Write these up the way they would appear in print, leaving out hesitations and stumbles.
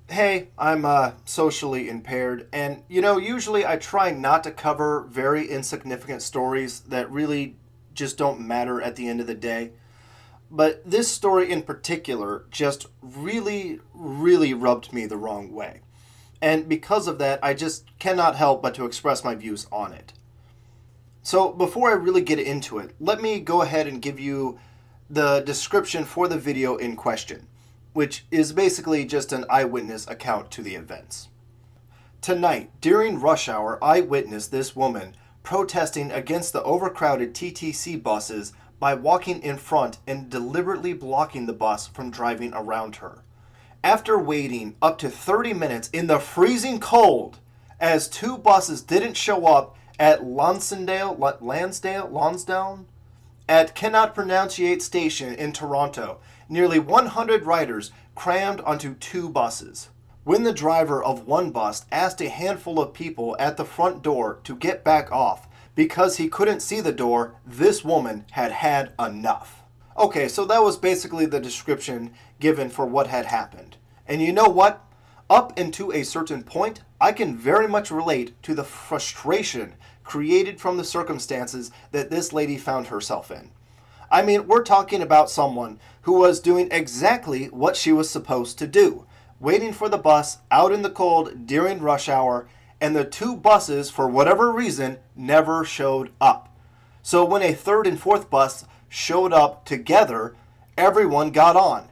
Hey, I'm socially impaired, and usually I try not to cover very insignificant stories that really just don't matter at the end of the day. But this story in particular just really, really rubbed me the wrong way. And because of that, I just cannot help but to express my views on it. So, before I really get into it, let me go ahead and give you the description for the video in question, which is basically just an eyewitness account to the events. Tonight, during rush hour, I witnessed this woman protesting against the overcrowded TTC buses by walking in front and deliberately blocking the bus from driving around her. After waiting up to 30 minutes in the freezing cold, as two buses didn't show up at Lansdowne, at cannot pronunciate station in Toronto, nearly 100 riders crammed onto two buses. When the driver of one bus asked a handful of people at the front door to get back off because he couldn't see the door, this woman had had enough. Okay, so that was basically the description given for what had happened. And you know what? Up into a certain point, I can very much relate to the frustration created from the circumstances that this lady found herself in. I mean, we're talking about someone who was doing exactly what she was supposed to do, waiting for the bus out in the cold during rush hour, and the two buses, for whatever reason, never showed up. So when a third and fourth bus showed up together, everyone got on.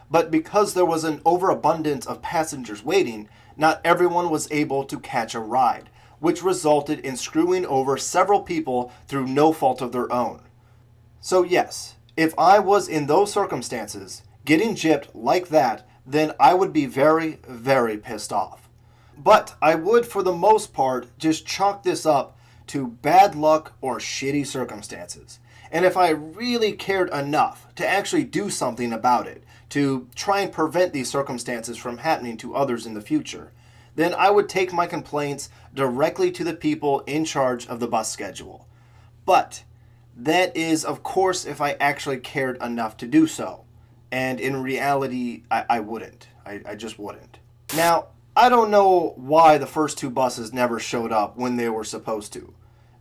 But because there was an overabundance of passengers waiting, not everyone was able to catch a ride, which resulted in screwing over several people through no fault of their own. So yes, if I was in those circumstances, getting gypped like that, then I would be very, very pissed off. But I would, for the most part, just chalk this up to bad luck or shitty circumstances. And if I really cared enough to actually do something about it, to try and prevent these circumstances from happening to others in the future, then I would take my complaints directly to the people in charge of the bus schedule. But that is, of course, if I actually cared enough to do so. And in reality, I wouldn't. I just wouldn't. Now, I don't know why the first two buses never showed up when they were supposed to.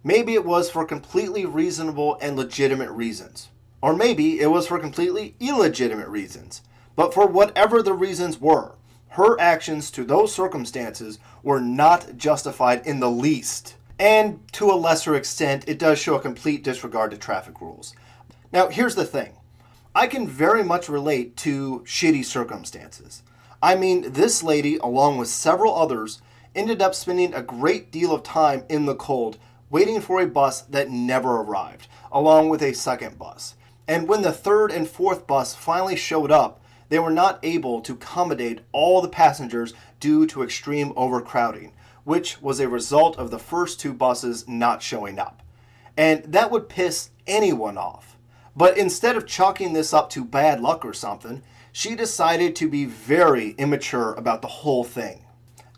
Maybe it was for completely reasonable and legitimate reasons. Or maybe it was for completely illegitimate reasons. But for whatever the reasons were, her actions to those circumstances were not justified in the least. And to a lesser extent, it does show a complete disregard to traffic rules. Now, here's the thing. I can very much relate to shitty circumstances. I mean, this lady, along with several others, ended up spending a great deal of time in the cold waiting for a bus that never arrived, along with a second bus. And when the third and fourth bus finally showed up, they were not able to accommodate all the passengers due to extreme overcrowding, which was a result of the first two buses not showing up. And that would piss anyone off. But instead of chalking this up to bad luck or something, she decided to be very immature about the whole thing.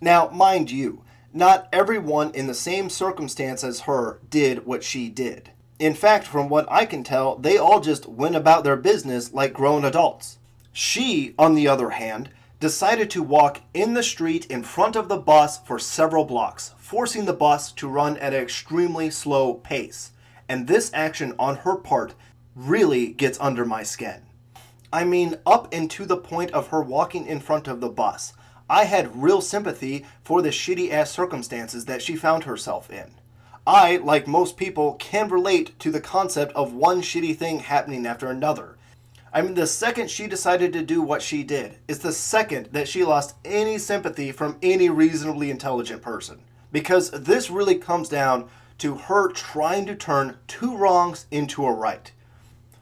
Now, mind you, not everyone in the same circumstance as her did what she did. In fact, from what I can tell, they all just went about their business like grown adults. She, on the other hand, decided to walk in the street in front of the bus for several blocks, forcing the bus to run at an extremely slow pace. And this action on her part really gets under my skin. I mean, up and to the point of her walking in front of the bus, I had real sympathy for the shitty ass circumstances that she found herself in. I, like most people, can relate to the concept of one shitty thing happening after another. I mean, the second she decided to do what she did is the second that she lost any sympathy from any reasonably intelligent person. Because this really comes down to her trying to turn two wrongs into a right.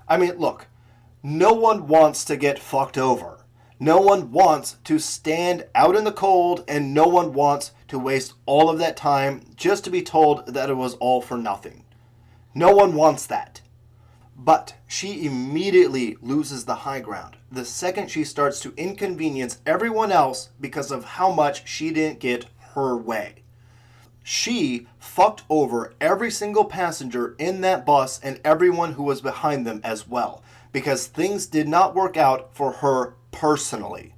I mean, look, no one wants to get fucked over. No one wants to stand out in the cold, and no one wants to waste all of that time just to be told that it was all for nothing. No one wants that. But she immediately loses the high ground the second she starts to inconvenience everyone else because of how much she didn't get her way. She fucked over every single passenger in that bus and everyone who was behind them as well, because things did not work out for her personally.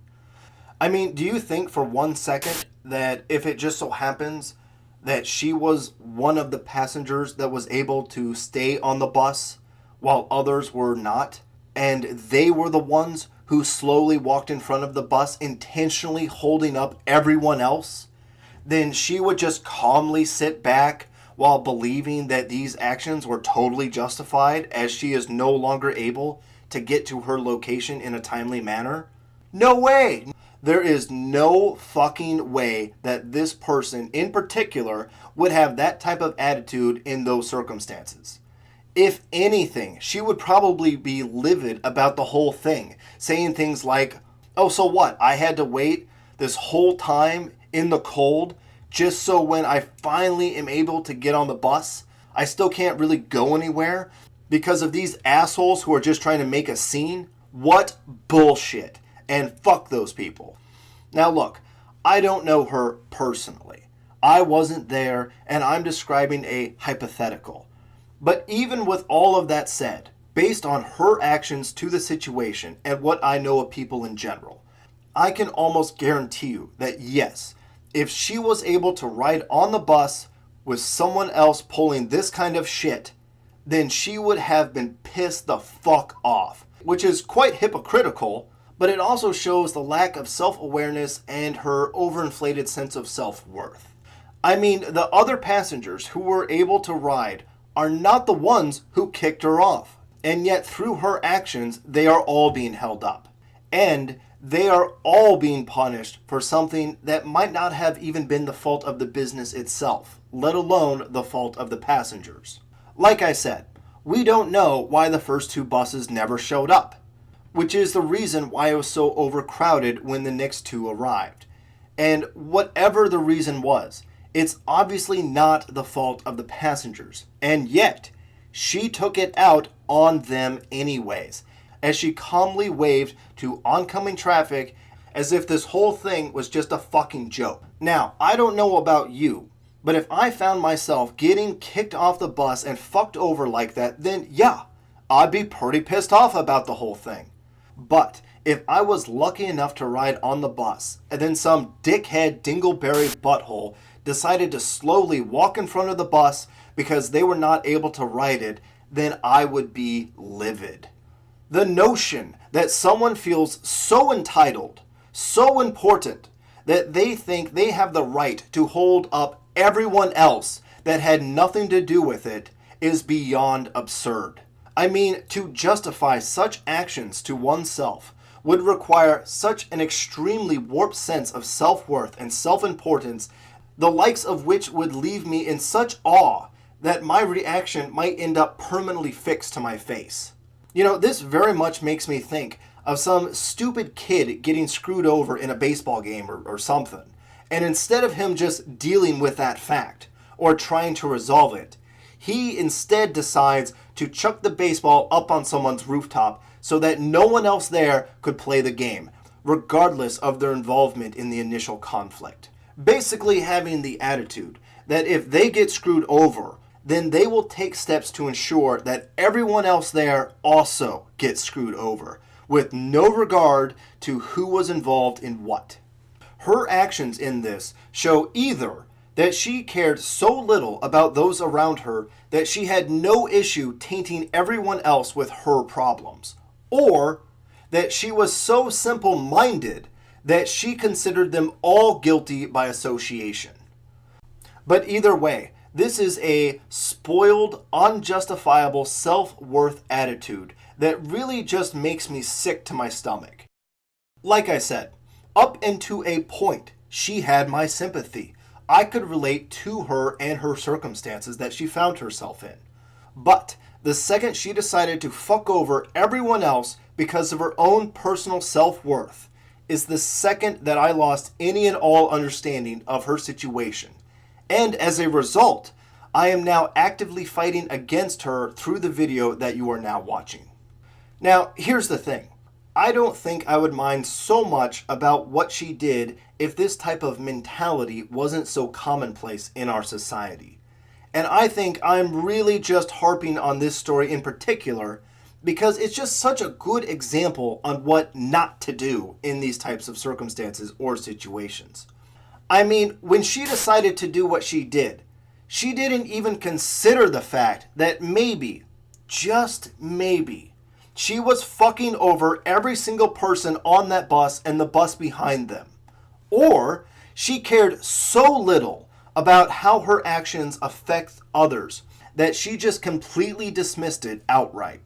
I mean, do you think for 1 second that if it just so happens that she was one of the passengers that was able to stay on the bus while others were not, and they were the ones who slowly walked in front of the bus, intentionally holding up everyone else, then she would just calmly sit back while believing that these actions were totally justified as she is no longer able to get to her location in a timely manner? No way! There is no fucking way that this person in particular would have that type of attitude in those circumstances. If anything, she would probably be livid about the whole thing, saying things like, oh, so what? I had to wait this whole time in the cold just so when I finally am able to get on the bus, I still can't really go anywhere because of these assholes who are just trying to make a scene? What bullshit. And fuck those people. Now look, I don't know her personally. I wasn't there and I'm describing a hypothetical. But even with all of that said, based on her actions to the situation and what I know of people in general, I can almost guarantee you that yes, if she was able to ride on the bus with someone else pulling this kind of shit, then she would have been pissed the fuck off, which is quite hypocritical, but it also shows the lack of self-awareness and her overinflated sense of self-worth. I mean, the other passengers who were able to ride are not the ones who kicked her off, and yet through her actions, they are all being held up. And they are all being punished for something that might not have even been the fault of the business itself, let alone the fault of the passengers. Like I said, we don't know why the first two buses never showed up, which is the reason why it was so overcrowded when the next two arrived. And whatever the reason was, it's obviously not the fault of the passengers. And yet, she took it out on them anyways, as she calmly waved to oncoming traffic as if this whole thing was just a fucking joke. Now, I don't know about you, but if I found myself getting kicked off the bus and fucked over like that, then yeah, I'd be pretty pissed off about the whole thing. But if I was lucky enough to ride on the bus, and then some dickhead dingleberry butthole decided to slowly walk in front of the bus because they were not able to ride it, then I would be livid. The notion that someone feels so entitled, so important, that they think they have the right to hold up everyone else that had nothing to do with it is beyond absurd. I mean, to justify such actions to oneself would require such an extremely warped sense of self-worth and self-importance, the likes of which would leave me in such awe that my reaction might end up permanently fixed to my face. You know, this very much makes me think of some stupid kid getting screwed over in a baseball game or something. And instead of him just dealing with that fact or trying to resolve it, he instead decides to chuck the baseball up on someone's rooftop so that no one else there could play the game, regardless of their involvement in the initial conflict. Basically having the attitude that if they get screwed over, then they will take steps to ensure that everyone else there also gets screwed over, with no regard to who was involved in what. Her actions in this show either that she cared so little about those around her that she had no issue tainting everyone else with her problems, or that she was so simple-minded that she considered them all guilty by association. But either way, this is a spoiled, unjustifiable self-worth attitude that really just makes me sick to my stomach. Like I said, up into a point, she had my sympathy. I could relate to her and her circumstances that she found herself in. But the second she decided to fuck over everyone else because of her own personal self-worth is the second that I lost any and all understanding of her situation. And as a result, I am now actively fighting against her through the video that you are now watching. Now, here's the thing. I don't think I would mind so much about what she did if this type of mentality wasn't so commonplace in our society. And I think I'm really just harping on this story in particular because it's just such a good example on what not to do in these types of circumstances or situations. I mean, when she decided to do what she did, she didn't even consider the fact that maybe, just maybe, she was fucking over every single person on that bus and the bus behind them. Or she cared so little about how her actions affect others that she just completely dismissed it outright.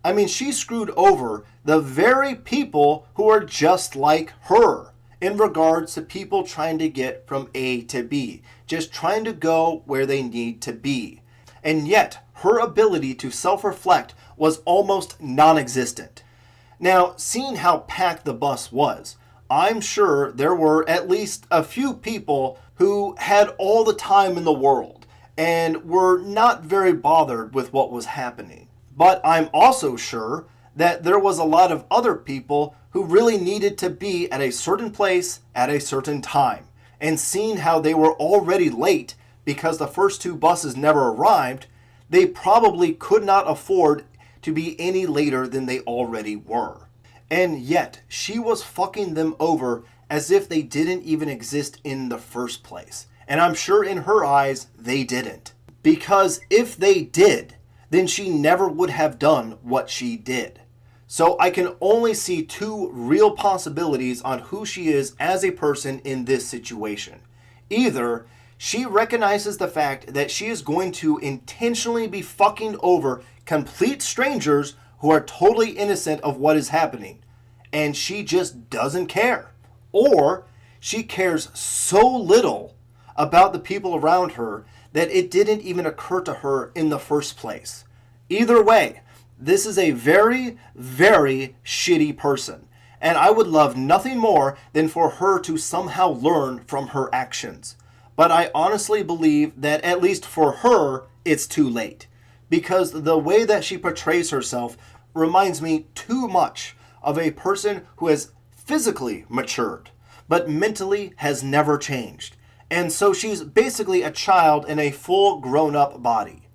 I mean, she screwed over the very people who are just like her in regards to people trying to get from A to B, just trying to go where they need to be. And yet, her ability to self-reflect was almost non-existent. Now, seeing how packed the bus was, I'm sure there were at least a few people who had all the time in the world and were not very bothered with what was happening. But I'm also sure that there was a lot of other people who really needed to be at a certain place at a certain time. And seeing how they were already late because the first two buses never arrived, they probably could not afford to be any later than they already were. And yet, she was fucking them over as if they didn't even exist in the first place. And I'm sure in her eyes, they didn't. Because if they did, then she never would have done what she did. So I can only see two real possibilities on who she is as a person in this situation. Either she recognizes the fact that she is going to intentionally be fucking over complete strangers who are totally innocent of what is happening, and she just doesn't care. Or she cares so little about the people around her that it didn't even occur to her in the first place. Either way, this is a very, very shitty person, and I would love nothing more than for her to somehow learn from her actions. But I honestly believe that at least for her, it's too late, because the way that she portrays herself reminds me too much of a person who has physically matured, but mentally has never changed. And so she's basically a child in a full grown-up body.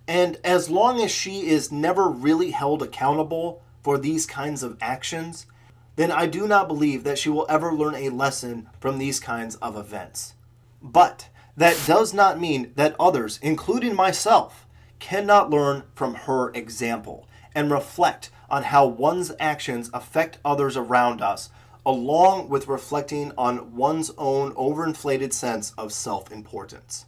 And as long as she is never really held accountable for these kinds of actions, then I do not believe that she will ever learn a lesson from these kinds of events. But that does not mean that others, including myself, cannot learn from her example and reflect on how one's actions affect others around us, along with reflecting on one's own overinflated sense of self-importance.